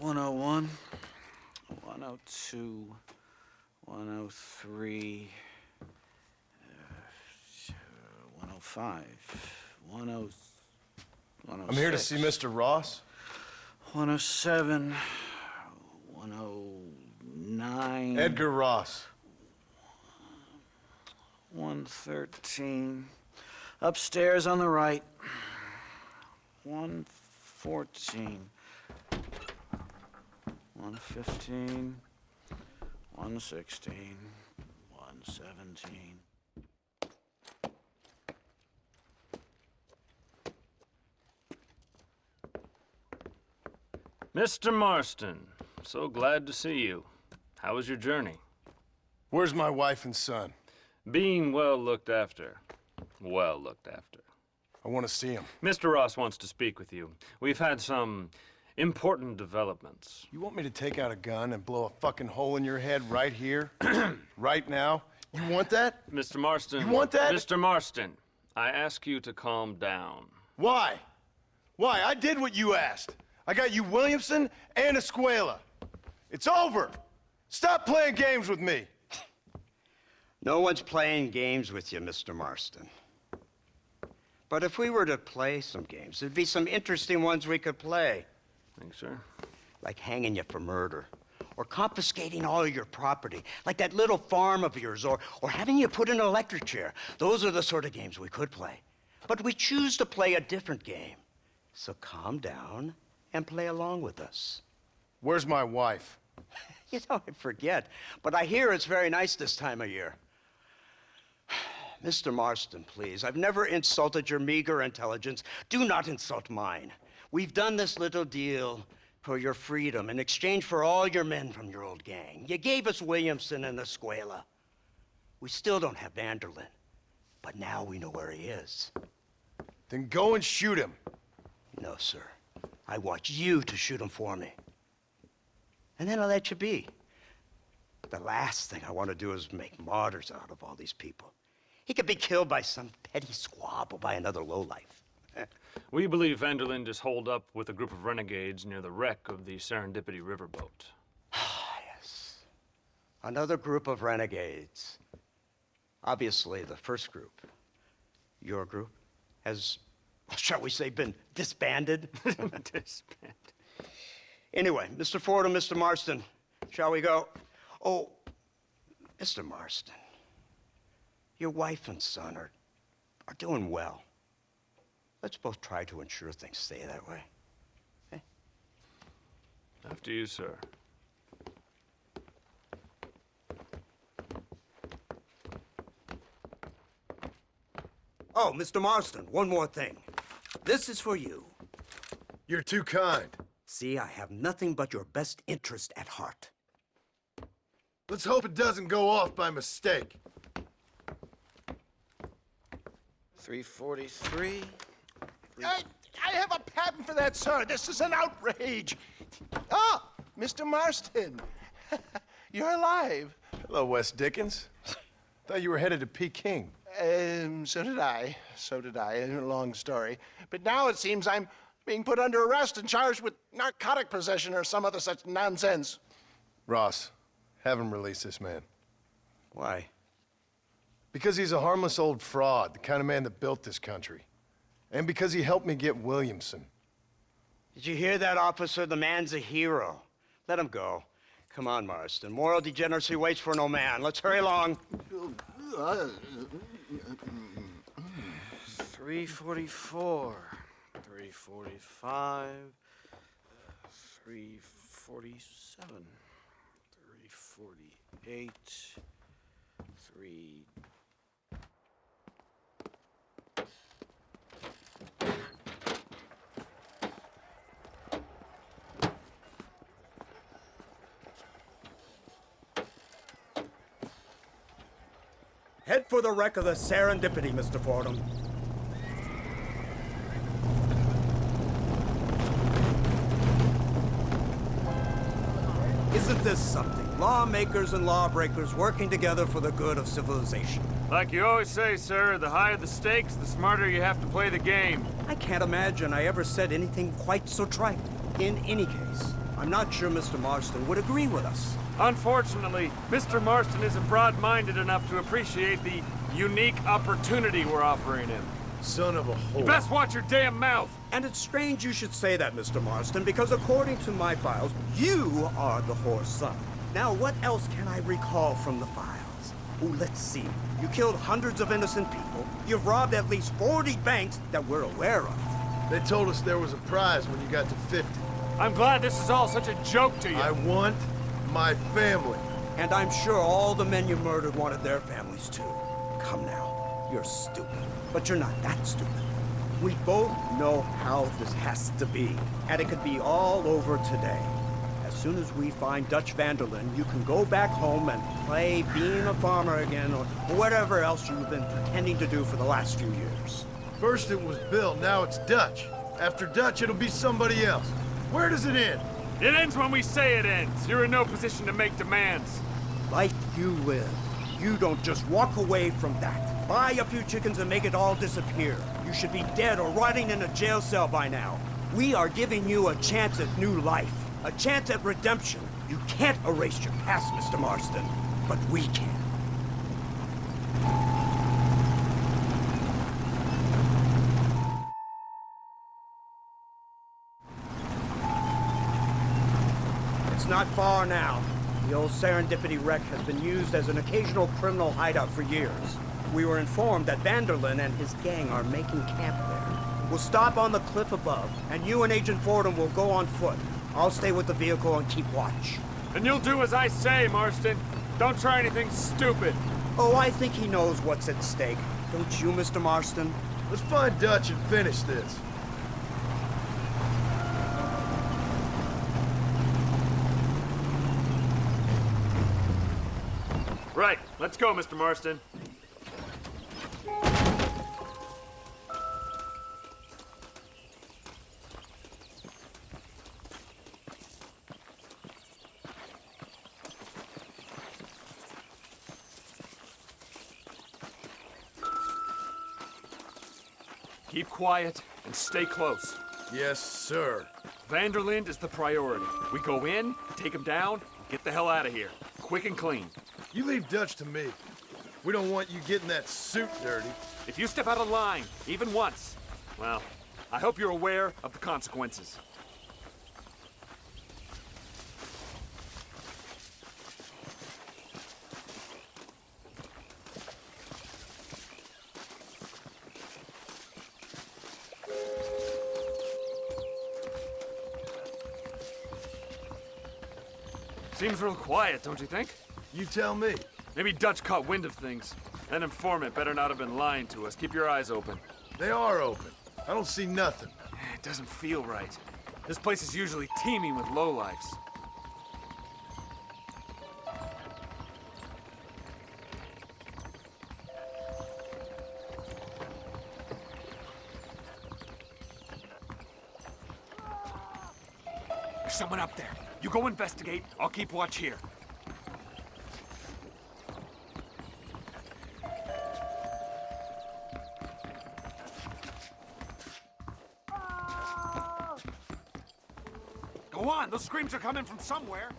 101, 102, 103, 105, 106. I'm here to see Mr. Ross. 107, 109. Edgar Ross. 113. Upstairs on the right. 114. 115. 116. 117. Mr. Marston, so glad to see you. How was your journey? Where's my wife and son? Being well looked after. Well looked after. I want to see him. Mr. Ross wants to speak with you. We've had some important developments. You want me to take out a gun and blow a fucking hole in your head right here? Right now? You want that? Mr. Marston. You want that? Mr. Marston, I ask you to calm down. Why? Why? I did what you asked. I got you Williamson and Escuela. It's over. Stop playing games with me. No one's playing games with you, Mr. Marston. But if we were to play some games, there'd be some interesting ones we could play. Thanks, sir. Like hanging you for murder, or confiscating all your property, like that little farm of yours, or having you put in an electric chair. Those are the sort of games we could play. But we choose to play a different game. So calm down and play along with us. Where's my wife? You know, I forget, but I hear it's very nice this time of year. Mr. Marston, please, I've never insulted your meager intelligence. Do not insult mine. We've done this little deal for your freedom in exchange for all your men from your old gang. You gave us Williamson and Escuela. We still don't have Vanderlyn, but now we know where he is. Then go and shoot him. No, sir. I want you to shoot him for me. And then I'll let you be. The last thing I want to do is make martyrs out of all these people. He could be killed by some petty squabble by another lowlife. We believe Vanderlyn is holed up with a group of renegades near the wreck of the Serendipity riverboat. Ah, yes. Another group of renegades. Obviously, the first group, your group, has, shall we say, been disbanded? Disbanded. Anyway, Mr. Ford and Mr. Marston, shall we go? Oh, Mr. Marston, your wife and son are doing well. Let's both try to ensure things stay that way. Okay? After you, sir. Oh, Mr. Marston, one more thing. This is for you. You're too kind. See, I have nothing but your best interest at heart. Let's hope it doesn't go off by mistake. 343. I have a patent for that, sir. This is an outrage. Ah, Mr. Marston. You're alive. Hello, Wes Dickens. Thought you were headed to Peking. So did I. So did I. A long story. But now it seems I'm being put under arrest and charged with narcotic possession or some other such nonsense. Ross, have him release this man. Why? Because he's a harmless old fraud, the kind of man that built this country. And because he helped me get Williamson. Did you hear that, officer? The man's a hero. Let him go. Come on, Marston. Moral degeneracy waits for no man. Let's hurry along. 344. 345. 347. 348. 3... Head for the wreck of the Serendipity, Mr. Fordham. Isn't this something? Lawmakers and lawbreakers working together for the good of civilization. Like you always say, sir, the higher the stakes, the smarter you have to play the game. I can't imagine I ever said anything quite so trite. In any case, I'm not sure Mr. Marston would agree with us. Unfortunately, Mr. Marston isn't broad-minded enough to appreciate the unique opportunity we're offering him. Son of a whore. You best watch your damn mouth! And it's strange you should say that, Mr. Marston, because according to my files, you are the whore's son. Now, what else can I recall from the files? Oh, let's see. You killed hundreds of innocent people. You've robbed at least 40 banks that we're aware of. They told us there was a prize when you got to 50. I'm glad this is all such a joke to you. I want my family. And I'm sure all the men you murdered wanted their families too. Come now, you're stupid. But you're not that stupid. We both know how this has to be, and it could be all over today. As soon as we find Dutch Vanderlyn, you can go back home and play being a farmer again, or whatever else you've been pretending to do for the last few years. First it was Bill, now it's Dutch. After Dutch, it'll be somebody else. Where does it end? It ends when we say it ends. You're in no position to make demands. Life you live. You don't just walk away from that. Buy a few chickens and make it all disappear. You should be dead or rotting in a jail cell by now. We are giving you a chance at new life. A chance at redemption. You can't erase your past, Mr. Marston. But we can. It's not far now. The old Serendipity wreck has been used as an occasional criminal hideout for years. We were informed that Vanderlyn and his gang are making camp there. We'll stop on the cliff above, and you and Agent Fordham will go on foot. I'll stay with the vehicle and keep watch. And you'll do as I say, Marston. Don't try anything stupid. Oh, I think he knows what's at stake. Don't you, Mr. Marston? Let's find Dutch and finish this. Right, let's go, Mr. Marston. Keep quiet and stay close. Yes, sir. Vanderlyn is the priority. We go in, take him down, get the hell out of here. Quick and clean. You leave Dutch to me. We don't want you getting that suit dirty. If you step out of line, even once, well, I hope you're aware of the consequences. Seems real quiet, don't you think? You tell me. Maybe Dutch caught wind of things. That informant better not have been lying to us. Keep your eyes open. They are open. I don't see nothing. It doesn't feel right. This place is usually teeming with lowlifes. There's someone up there. You go investigate. I'll keep watch here. Go on, those screams are coming from somewhere.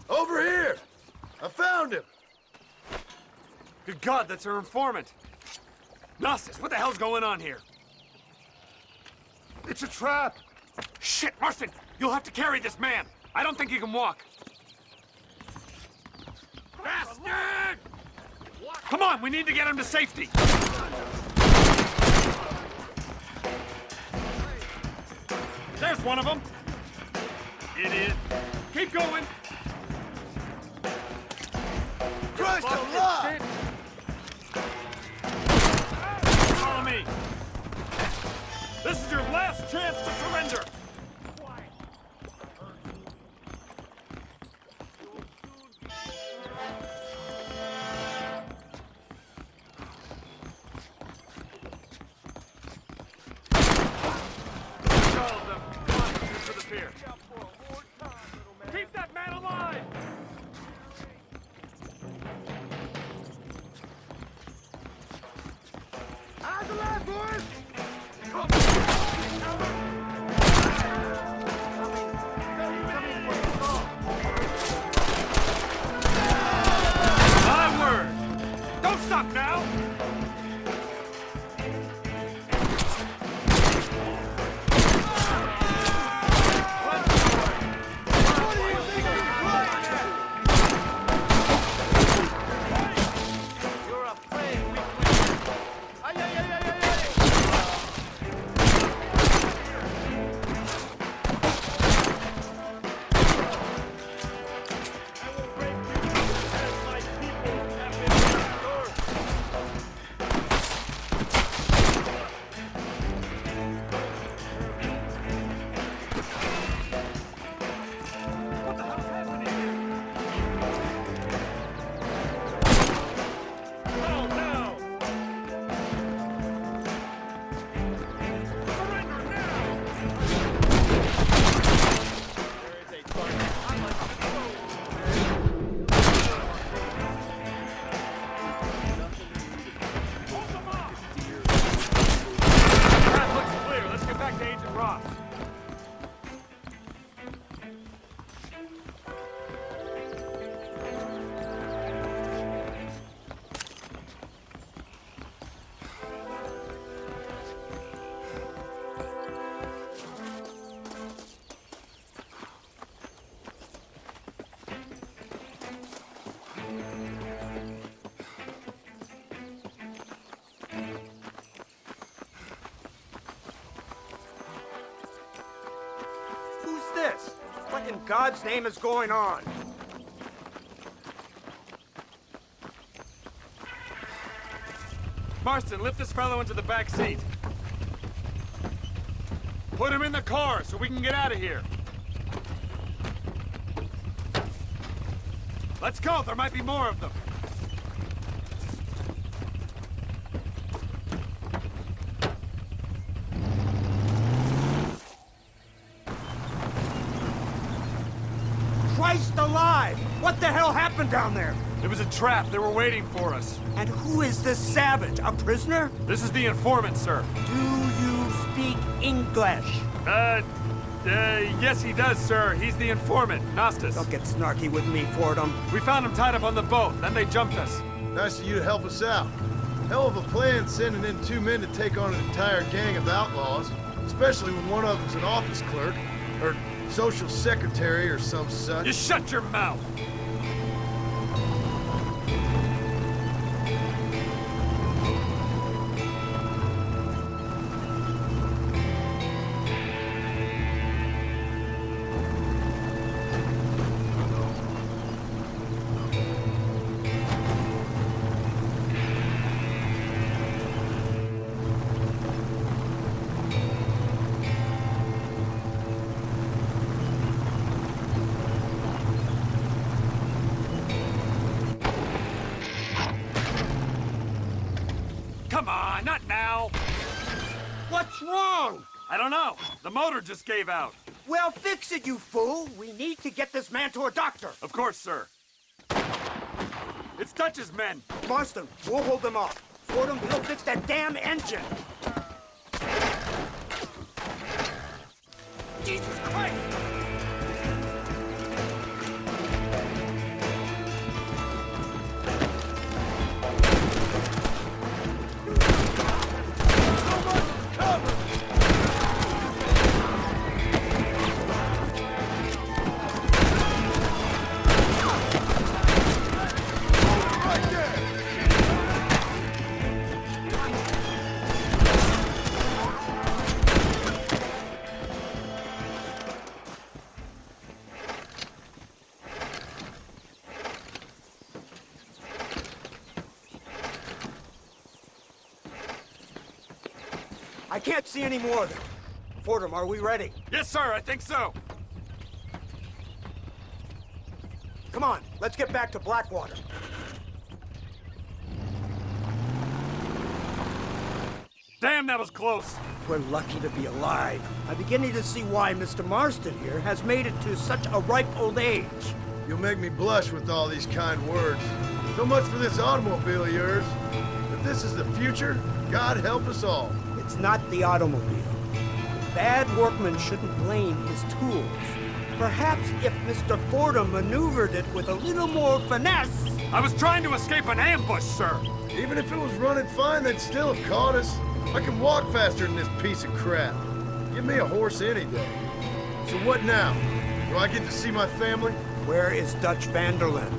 Over here! I found him! Good God, that's our informant. Gnostis, what the hell's going on here? It's a trap! Shit, Marston! You'll have to carry this man! I don't think he can walk. Bastard! Come on, we need to get him to safety! There's one of them! Idiot! Keep going! Christ alive! Follow me! This is your last chance to surrender! This? What in God's name is going on? Marston, lift this fellow into the back seat. Put him in the car so we can get out of here. Let's go, there might be more of them. Christ alive! What the hell happened down there? It was a trap. They were waiting for us. And who is this savage? A prisoner? This is the informant, sir. Do you speak English? Yes, he does, sir. He's the informant, Nostos. Don't get snarky with me, Fordham. We found him tied up on the boat. Then they jumped us. Nice of you to help us out. Hell of a plan sending in 2 men to take on an entire gang of outlaws, especially when one of them's an office clerk, or social secretary or some such. You shut your mouth! Come on, not now. What's wrong? I don't know. The motor just gave out. Well, fix it, you fool. We need to get this man to a doctor. Of course, sir. It's Dutch's men. Marston, we'll hold them off. Fordham, we'll fix that damn engine. Jesus Christ! I can't see any more of them. Fordham, are we ready? Yes, sir, I think so. Come on, let's get back to Blackwater. Damn, that was close. We're lucky to be alive. I'm beginning to see why Mr. Marston here has made it to such a ripe old age. You'll make me blush with all these kind words. So much for this automobile of yours. If this is the future, God help us all. It's not the automobile. The bad workman shouldn't blame his tools. Perhaps if Mr. Fordham maneuvered it with a little more finesse. I was trying to escape an ambush, sir. Even if it was running fine, they'd still have caught us. I can walk faster than this piece of crap. Give me a horse any day. So what now? Do I get to see my family? Where is Dutch Vanderlyn?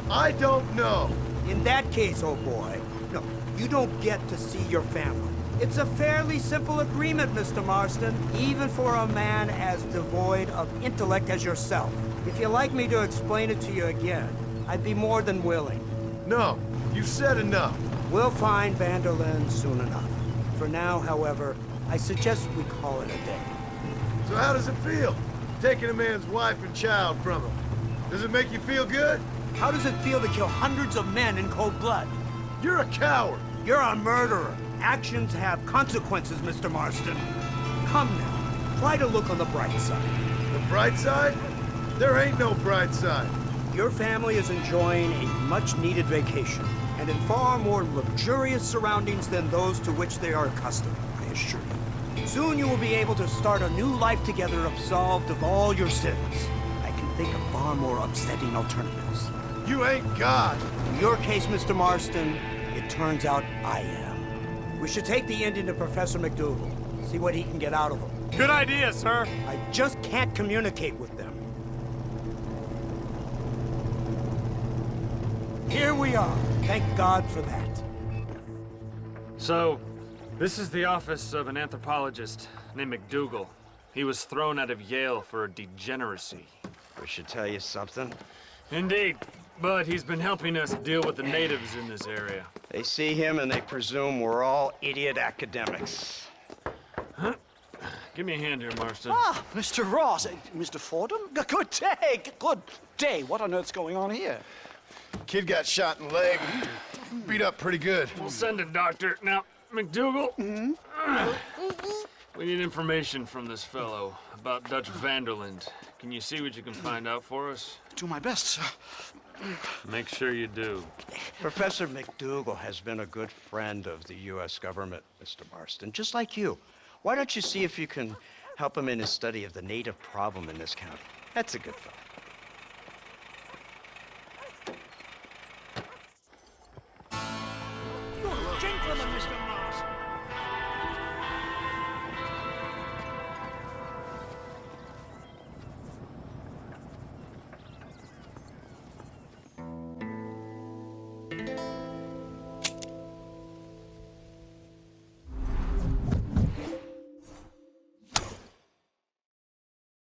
I don't know. In that case, oh boy, no, you don't get to see your family. It's a fairly simple agreement, Mr. Marston, even for a man as devoid of intellect as yourself. If you'd like me to explain it to you again, I'd be more than willing. No, you've said enough. We'll find Vanderlyn soon enough. For now, however, I suggest we call it a day. So how does it feel, taking a man's wife and child from him? Does it make you feel good? How does it feel to kill hundreds of men in cold blood? You're a coward. You're a murderer. Actions have consequences, Mr. Marston. Come now, try to look on the bright side. The bright side? There ain't no bright side. Your family is enjoying a much-needed vacation, and in far more luxurious surroundings than those to which they are accustomed, I assure you. Soon you will be able to start a new life together, absolved of all your sins. I can think of far more upsetting alternatives. You ain't God. In your case, Mr. Marston, it turns out I am. We should take the Indian to Professor McDougal, see what he can get out of him. Good idea, sir. I just can't communicate with them. Here we are. Thank God for that. So, this is the office of an anthropologist named McDougal. He was thrown out of Yale for degeneracy. We should tell you something. Indeed, but he's been helping us deal with the natives in this area. They see him and they presume we're all idiot academics. Give me a hand here, Marston. Ah, Mr. Ross. Mr. Fordham? Good day. Good day. What on earth's going on here? Kid got shot in the leg. Beat up pretty good. We'll send a doctor. Now, McDougal, we need information from this fellow about Dutch Vanderlyn. Can you see what you can find out for us? Do my best, sir. Make sure you do. Professor McDougal has been a good friend of the U.S. government, Mr. Marston, just like you. Why don't you see if you can help him in his study of the native problem in this county? That's a good fellow.